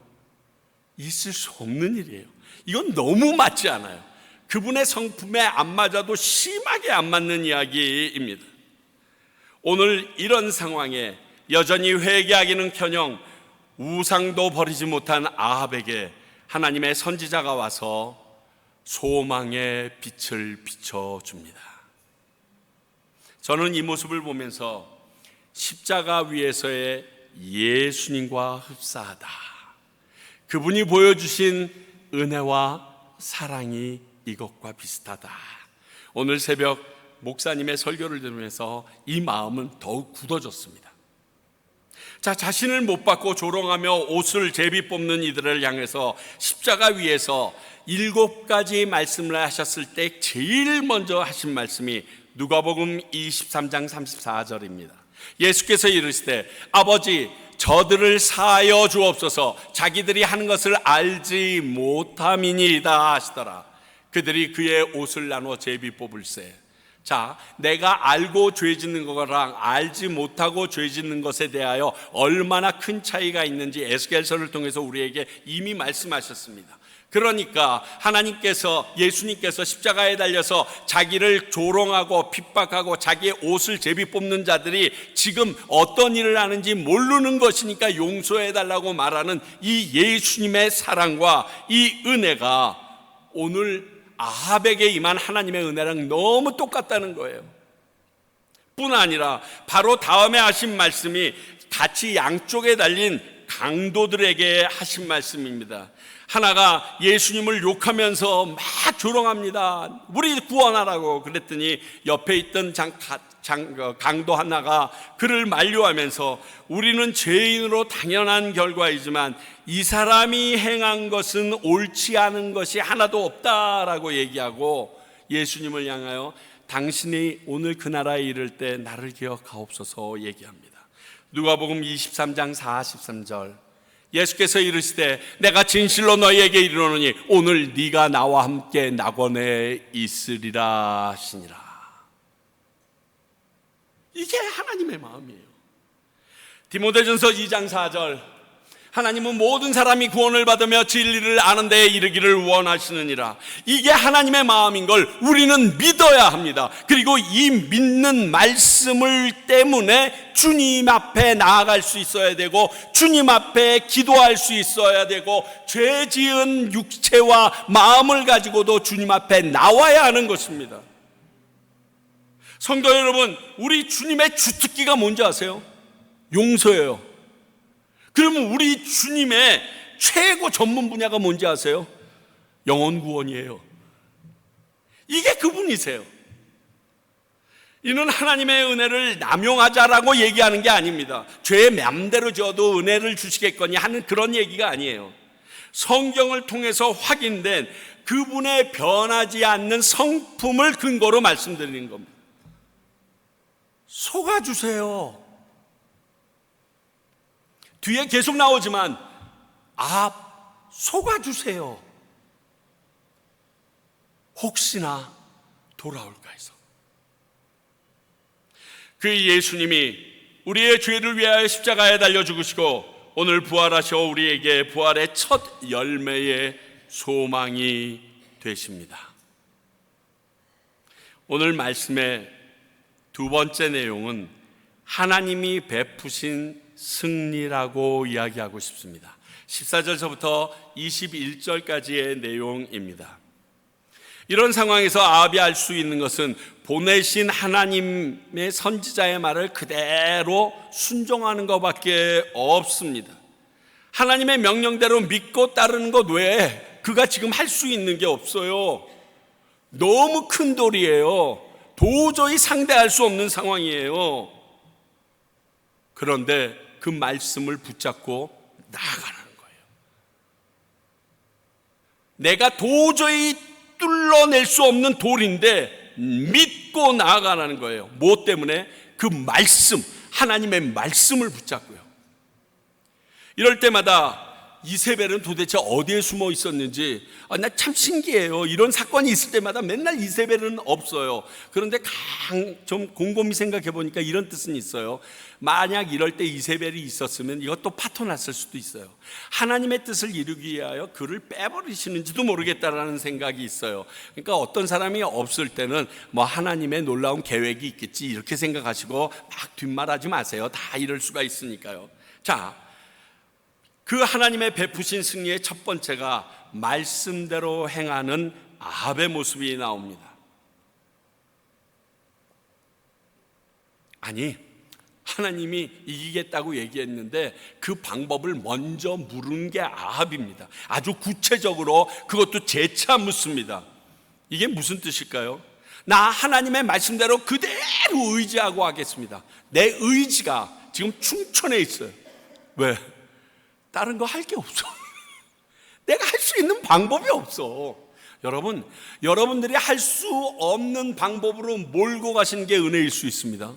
있을 수 없는 일이에요. 이건 너무 맞지 않아요. 그분의 성품에 안 맞아도 심하게 안 맞는 이야기입니다. 오늘 이런 상황에 여전히 회개하기는커녕 우상도 버리지 못한 아합에게 하나님의 선지자가 와서 소망의 빛을 비춰줍니다. 저는 이 모습을 보면서 십자가 위에서의 예수님과 흡사하다. 그분이 보여주신 은혜와 사랑이 이것과 비슷하다. 오늘 새벽 목사님의 설교를 들으면서 이 마음은 더욱 굳어졌습니다. 자, 자신을 못 받고 조롱하며 옷을 제비 뽑는 이들을 향해서 십자가 위에서 7가지 말씀을 하셨을 때 제일 먼저 하신 말씀이 누가복음 23장 34절입니다. 예수께서 이르시되 아버지 저들을 사하여 주옵소서, 자기들이 하는 것을 알지 못함이니이다 하시더라. 그들이 그의 옷을 나눠 제비 뽑을세. 자, 내가 알고 죄 짓는 거랑 알지 못하고 죄 짓는 것에 대하여 얼마나 큰 차이가 있는지 에스겔서를 통해서 우리에게 이미 말씀하셨습니다. 그러니까 하나님께서, 예수님께서 십자가에 달려서 자기를 조롱하고 핍박하고 자기의 옷을 제비 뽑는 자들이 지금 어떤 일을 하는지 모르는 것이니까 용서해달라고 말하는 이 예수님의 사랑과 이 은혜가 오늘 아합에게 임한 하나님의 은혜랑 너무 똑같다는 거예요. 뿐 아니라 바로 다음에 하신 말씀이 같이 양쪽에 달린 강도들에게 하신 말씀입니다. 하나가 예수님을 욕하면서 막 조롱합니다. 우리 구원하라고. 그랬더니 옆에 있던 강도 하나가 그를 만류하면서 우리는 죄인으로 당연한 결과이지만 이 사람이 행한 것은 옳지 않은 것이 하나도 없다라고 얘기하고 예수님을 향하여 당신이 오늘 그 나라에 이를 때 나를 기억하옵소서 얘기합니다. 누가복음 23장 43절 예수께서 이르시되 내가 진실로 너희에게 이르노니 오늘 네가 나와 함께 낙원에 있으리라 하시니라. 이게 하나님의 마음이에요. 디모데전서 2장 4절 하나님은 모든 사람이 구원을 받으며 진리를 아는 데에 이르기를 원하시느니라. 이게 하나님의 마음인 걸 우리는 믿어야 합니다. 그리고 이 믿는 말씀을 때문에 주님 앞에 나아갈 수 있어야 되고 주님 앞에 기도할 수 있어야 되고 죄 지은 육체와 마음을 가지고도 주님 앞에 나와야 하는 것입니다. 성도 여러분, 우리 주님의 주특기가 뭔지 아세요? 용서예요. 그러면 우리 주님의 최고 전문 분야가 뭔지 아세요? 영혼 구원이에요. 이게 그분이세요. 이는 하나님의 은혜를 남용하자라고 얘기하는 게 아닙니다. 죄의 맘대로 지어도 은혜를 주시겠거니 하는 그런 얘기가 아니에요. 성경을 통해서 확인된 그분의 변하지 않는 성품을 근거로 말씀드리는 겁니다. 속아주세요. 뒤에 계속 나오지만 속아주세요. 혹시나 돌아올까 해서. 그 예수님이 우리의 죄를 위하여 십자가에 달려 죽으시고 오늘 부활하셔 우리에게 부활의 첫 열매의 소망이 되십니다. 오늘 말씀의 두 번째 내용은 하나님이 베푸신 승리라고 이야기하고 싶습니다. 14절서부터 21절까지의 내용입니다. 이런 상황에서 아합이 알 수 있는 것은 보내신 하나님의 선지자의 말을 그대로 순종하는 것밖에 없습니다. 하나님의 명령대로 믿고 따르는 것 외에 그가 지금 할 수 있는 게 없어요. 너무 큰 돌이에요. 도저히 상대할 수 없는 상황이에요. 그런데 그 말씀을 붙잡고 나아가는 거예요. 내가 도저히 뚫어낼 수 없는 돌인데 믿고 나아가는 거예요. 뭐 때문에? 그 말씀, 하나님의 말씀을 붙잡고요. 이럴 때마다 이세벨은 도대체 어디에 숨어 있었는지 나 참 신기해요. 이런 사건이 있을 때마다 맨날 이세벨은 없어요. 그런데 좀 곰곰이 생각해 보니까 이런 뜻은 있어요. 만약 이럴 때 이세벨이 있었으면 이것도 파토났을 수도 있어요. 하나님의 뜻을 이루기 위하여 그를 빼버리시는지도 모르겠다라는 생각이 있어요. 그러니까 어떤 사람이 없을 때는 뭐 하나님의 놀라운 계획이 있겠지 이렇게 생각하시고 막 뒷말하지 마세요. 다 이럴 수가 있으니까요. 자, 그 하나님의 베푸신 승리의 첫 번째가 말씀대로 행하는 아합의 모습이 나옵니다. 아니, 하나님이 이기겠다고 얘기했는데 그 방법을 먼저 물은 게 아합입니다. 아주 구체적으로 그것도 재차 묻습니다. 이게 무슨 뜻일까요? 나 하나님의 말씀대로 그대로 의지하고 하겠습니다. 내 의지가 지금 충천해 있어요. 왜? 다른 거 할 게 없어. 내가 할 수 있는 방법이 없어. 여러분, 여러분들이 할 수 없는 방법으로 몰고 가시는 게 은혜일 수 있습니다.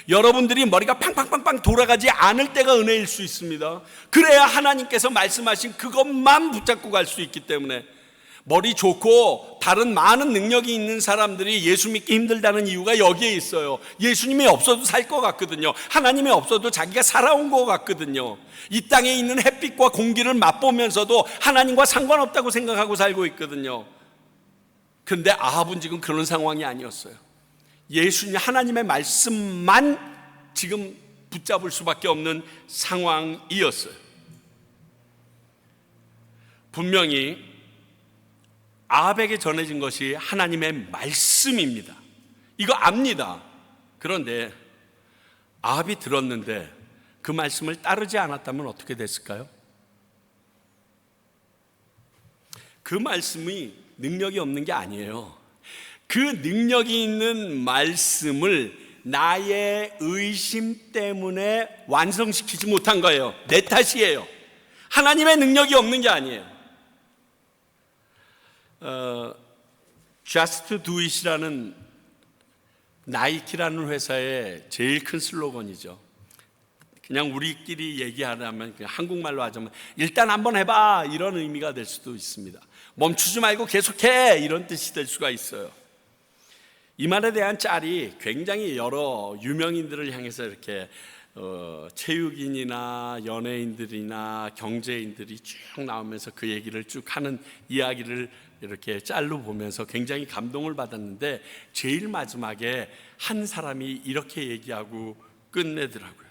여러분들이 머리가 팡팡팡팡 돌아가지 않을 때가 은혜일 수 있습니다. 그래야 하나님께서 말씀하신 그것만 붙잡고 갈 수 있기 때문에 머리 좋고 다른 많은 능력이 있는 사람들이 예수 믿기 힘들다는 이유가 여기에 있어요. 예수님이 없어도 살 것 같거든요. 하나님이 없어도 자기가 살아온 것 같거든요. 이 땅에 있는 햇빛과 공기를 맛보면서도 하나님과 상관없다고 생각하고 살고 있거든요. 그런데 아합은 지금 그런 상황이 아니었어요. 예수님 하나님의 말씀만 지금 붙잡을 수밖에 없는 상황이었어요. 분명히 아합에게 전해진 것이 하나님의 말씀입니다. 이거 압니다. 그런데 아합이 들었는데 그 말씀을 따르지 않았다면 어떻게 됐을까요? 그 말씀이 능력이 없는 게 아니에요. 그 능력이 있는 말씀을 나의 의심 때문에 완성시키지 못한 거예요. 내 탓이에요. 하나님의 능력이 없는 게 아니에요. Just do it이라는 나이키라는 회사의 제일 큰 슬로건이죠. 그냥 우리끼리 얘기하려면 그냥 한국말로 하자면 일단 한번 해봐 이런 의미가 될 수도 있습니다. 멈추지 말고 계속해 이런 뜻이 될 수가 있어요. 이 말에 대한 짤이 굉장히 여러 유명인들을 향해서 이렇게 체육인이나 연예인들이나 경제인들이 쭉 나오면서 그 얘기를 쭉 하는 이야기를 이렇게 짤로 보면서 굉장히 감동을 받았는데 제일 마지막에 한 사람이 이렇게 얘기하고 끝내더라고요.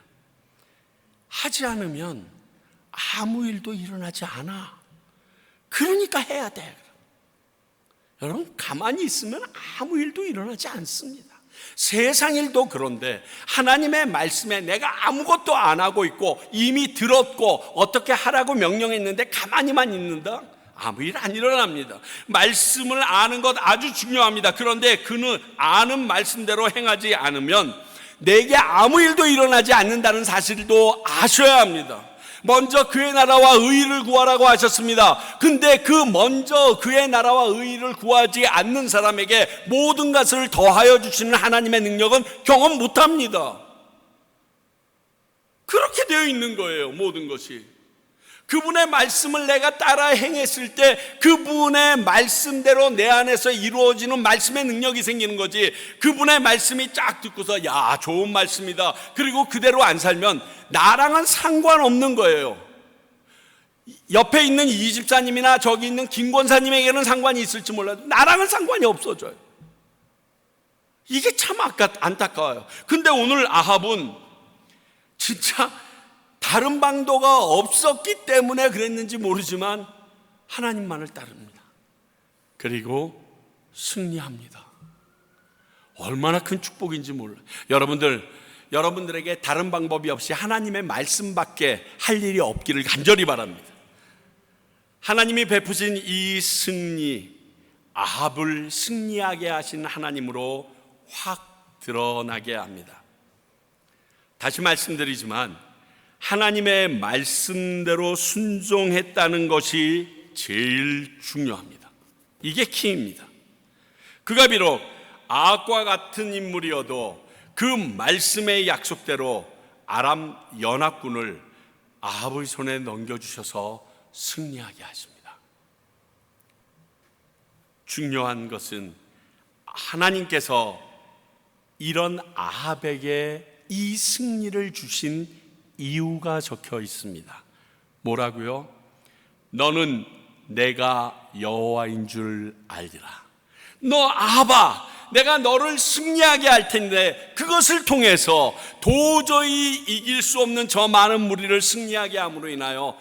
하지 않으면 아무 일도 일어나지 않아. 그러니까 해야 돼. 여러분, 가만히 있으면 아무 일도 일어나지 않습니다. 세상 일도 그런데 하나님의 말씀에 내가 아무것도 안 하고 있고 이미 들었고 어떻게 하라고 명령했는데 가만히만 있는다? 아무 일 안 일어납니다. 말씀을 아는 것 아주 중요합니다. 그런데 그는 아는 말씀대로 행하지 않으면 내게 아무 일도 일어나지 않는다는 사실도 아셔야 합니다. 먼저 그의 나라와 의의를 구하라고 하셨습니다. 근데 그 먼저 그의 나라와 의의를 구하지 않는 사람에게 모든 것을 더하여 주시는 하나님의 능력은 경험 못합니다. 그렇게 되어 있는 거예요. 모든 것이 그분의 말씀을 내가 따라 행했을 때 그분의 말씀대로 내 안에서 이루어지는 말씀의 능력이 생기는 거지. 그분의 말씀이 쫙 듣고서 야 좋은 말씀이다 그리고 그대로 안 살면 나랑은 상관없는 거예요. 옆에 있는 이 집사님이나 저기 있는 김 권사님에게는 상관이 있을지 몰라도 나랑은 상관이 없어져요. 이게 참 안타까워요. 근데 오늘 아합은 진짜 다른 방도가 없었기 때문에 그랬는지 모르지만 하나님만을 따릅니다. 그리고 승리합니다. 얼마나 큰 축복인지 몰라요. 여러분들에게 다른 방법이 없이 하나님의 말씀밖에 할 일이 없기를 간절히 바랍니다. 하나님이 베푸신 이 승리, 아합을 승리하게 하신 하나님으로 확 드러나게 합니다. 다시 말씀드리지만 하나님의 말씀대로 순종했다는 것이 제일 중요합니다. 이게 키입니다. 그가 비록 아합과 같은 인물이어도 그 말씀의 약속대로 아람 연합군을 아합의 손에 넘겨주셔서 승리하게 하십니다. 중요한 것은 하나님께서 이런 아합에게 이 승리를 주신 이유가 적혀 있습니다. 뭐라고요? 너는 내가 여호와인 줄 알리라. 너 아합아, 내가 너를 승리하게 할 텐데 그것을 통해서 도저히 이길 수 없는 저 많은 무리를 승리하게 함으로 인하여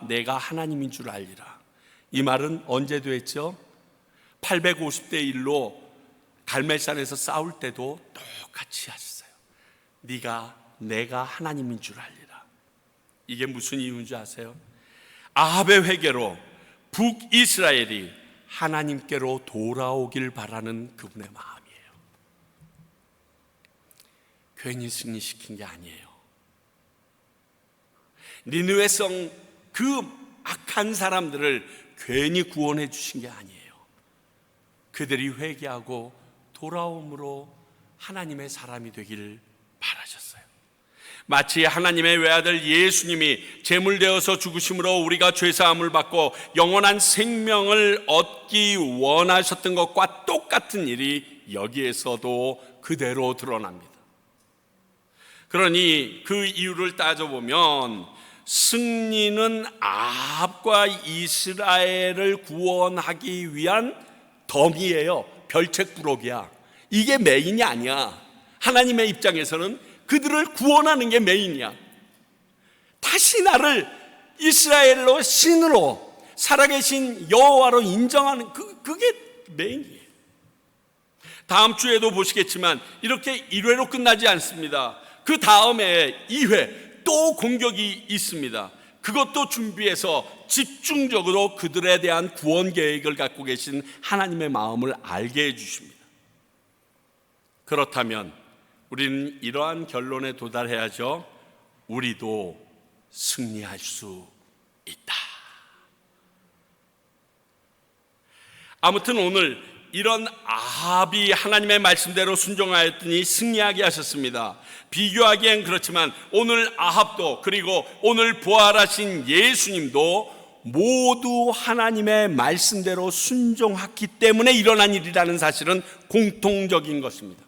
내가 하나님인 줄 알리라. 이 말은 언제도 했죠? 850대 1로 갈멜산에서 싸울 때도 똑같이 하셨어요. 내가 하나님인 줄 알리라. 이게 무슨 이유인지 아세요? 아합의 회개로 북이스라엘이 하나님께로 돌아오길 바라는 그분의 마음이에요. 괜히 승리시킨 게 아니에요. 니느웨 성 그 악한 사람들을 괜히 구원해 주신 게 아니에요. 그들이 회개하고 돌아옴으로 하나님의 사람이 되길 바라셨어요. 마치 하나님의 외아들 예수님이 제물되어서 죽으심으로 우리가 죄사함을 받고 영원한 생명을 얻기 원하셨던 것과 똑같은 일이 여기에서도 그대로 드러납니다. 그러니 그 이유를 따져보면 승리는 아합과 이스라엘을 구원하기 위한 덤이에요. 별책부록이야. 이게 메인이 아니야. 하나님의 입장에서는 그들을 구원하는 게 메인이야. 다시 나를 이스라엘로 신으로 살아계신 여호와로 인정하는 그게 메인이에요. 다음 주에도 보시겠지만 이렇게 1회로 끝나지 않습니다. 그 다음에 2회 또 공격이 있습니다. 그것도 준비해서 집중적으로 그들에 대한 구원 계획을 갖고 계신 하나님의 마음을 알게 해주십니다. 그렇다면 우리는 이러한 결론에 도달해야죠. 우리도 승리할 수 있다. 아무튼 오늘 이런 아합이 하나님의 말씀대로 순종하였더니 승리하게 하셨습니다. 비교하기엔 그렇지만 오늘 아합도, 그리고 오늘 부활하신 예수님도 모두 하나님의 말씀대로 순종했기 때문에 일어난 일이라는 사실은 공통적인 것입니다.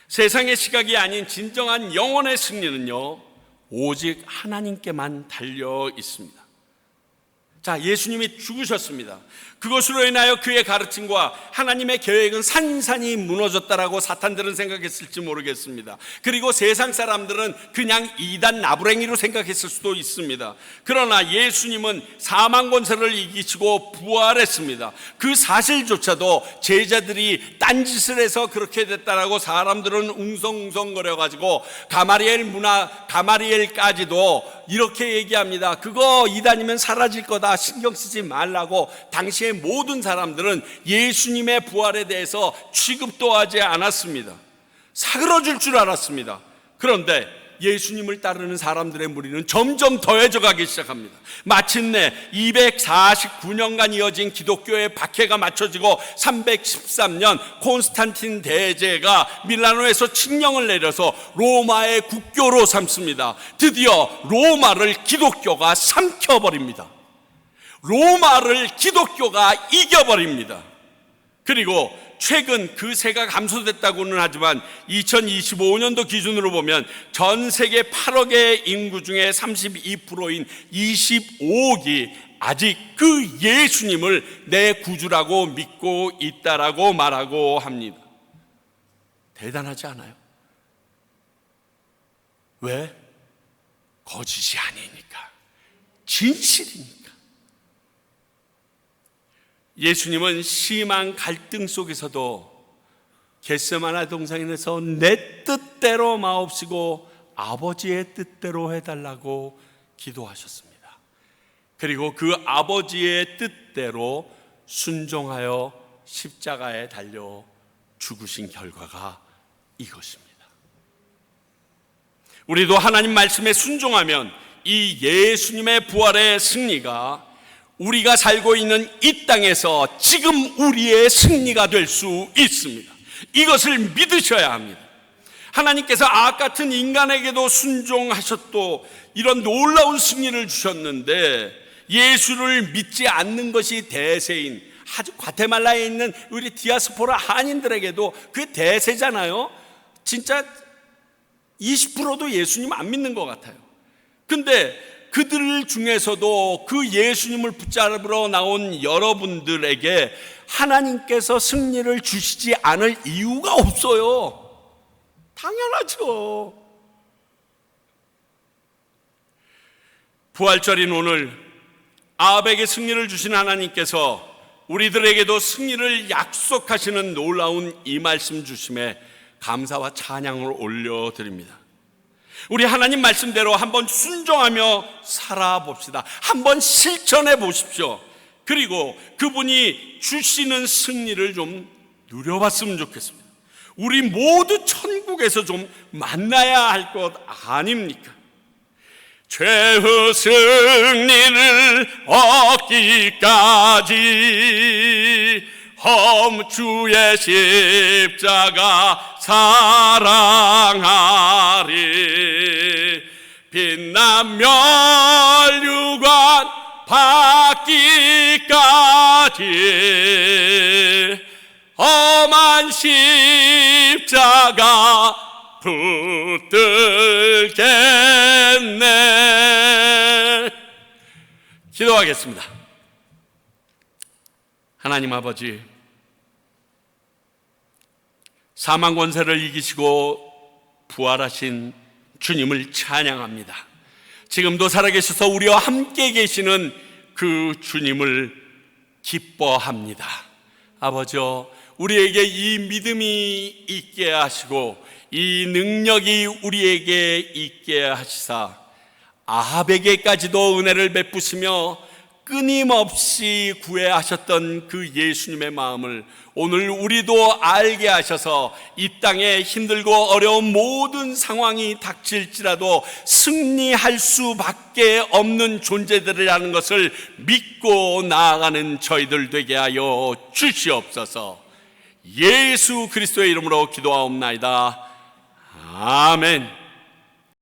세상의 시각이 아닌 진정한 영혼의 승리는요, 오직 하나님께만 달려 있습니다. 자, 예수님이 죽으셨습니다. 그것으로 인하여 그의 가르침과 하나님의 계획은 산산이 무너졌다라고 사탄들은 생각했을지 모르겠습니다. 그리고 세상 사람들은 그냥 이단 나부랭이로 생각했을 수도 있습니다. 그러나 예수님은 사망 권세를 이기시고 부활했습니다. 그 사실조차도 제자들이 딴짓을 해서 그렇게 됐다라고 사람들은 웅성웅성거려가지고 가마리엘까지도 이렇게 얘기합니다. 그거 이단이면 사라질 거다, 신경 쓰지 말라고. 당시에 모든 사람들은 예수님의 부활에 대해서 취급도 하지 않았습니다. 사그러질 줄 알았습니다. 그런데 예수님을 따르는 사람들의 무리는 점점 더해져 가기 시작합니다. 마침내 249년간 이어진 기독교의 박해가 맞춰지고 313년 콘스탄틴 대제가 밀라노에서 칙령을 내려서 로마의 국교로 삼습니다. 드디어 로마를 기독교가 삼켜버립니다. 로마를 기독교가 이겨버립니다. 그리고 최근 그 세가 감소됐다고는 하지만 2025년도 기준으로 보면 전 세계 8억의 인구 중에 32%인 25억이 아직 그 예수님을 내 구주라고 믿고 있다라고 말하고 합니다. 대단하지 않아요? 왜? 거짓이 아니니까, 진실이니까. 예수님은 심한 갈등 속에서도 겟세마네 동산에서 내 뜻대로 마옵시고 아버지의 뜻대로 해달라고 기도하셨습니다. 그리고 그 아버지의 뜻대로 순종하여 십자가에 달려 죽으신 결과가 이것입니다. 우리도 하나님 말씀에 순종하면 이 예수님의 부활의 승리가 우리가 살고 있는 이 땅에서 지금 우리의 승리가 될 수 있습니다. 이것을 믿으셔야 합니다. 하나님께서 악악 같은 인간에게도 순종하셨고 이런 놀라운 승리를 주셨는데, 예수를 믿지 않는 것이 대세인 아주 과테말라에 있는 우리 디아스포라 한인들에게도 그 대세잖아요. 진짜 20%도 예수님 안 믿는 것 같아요. 근데 그들 중에서도 그 예수님을 붙잡으러 나온 여러분들에게 하나님께서 승리를 주시지 않을 이유가 없어요. 당연하죠. 부활절인 오늘 아합에게 승리를 주신 하나님께서 우리들에게도 승리를 약속하시는 놀라운 이 말씀 주심에 감사와 찬양을 올려드립니다. 우리 하나님 말씀대로 한번 순종하며 살아봅시다. 한번 실천해 보십시오. 그리고 그분이 주시는 승리를 좀 누려봤으면 좋겠습니다. 우리 모두 천국에서 좀 만나야 할 것 아닙니까? 최후 승리를 얻기까지 험주의 십자가 사랑하리. 빛난 멸류관 받기까지 험한 십자가 붙들겠네. 기도하겠습니다. 하나님 아버지, 사망 권세를 이기시고 부활하신 주님을 찬양합니다. 지금도 살아계셔서 우리와 함께 계시는 그 주님을 기뻐합니다. 아버지요, 우리에게 이 믿음이 있게 하시고 이 능력이 우리에게 있게 하시사 아합에게까지도 은혜를 베푸시며 끊임없이 구애하셨던 그 예수님의 마음을 오늘 우리도 알게 하셔서 이 땅에 힘들고 어려운 모든 상황이 닥칠지라도 승리할 수밖에 없는 존재들이라는 것을 믿고 나아가는 저희들 되게 하여 주시옵소서. 예수 그리스도의 이름으로 기도하옵나이다. 아멘.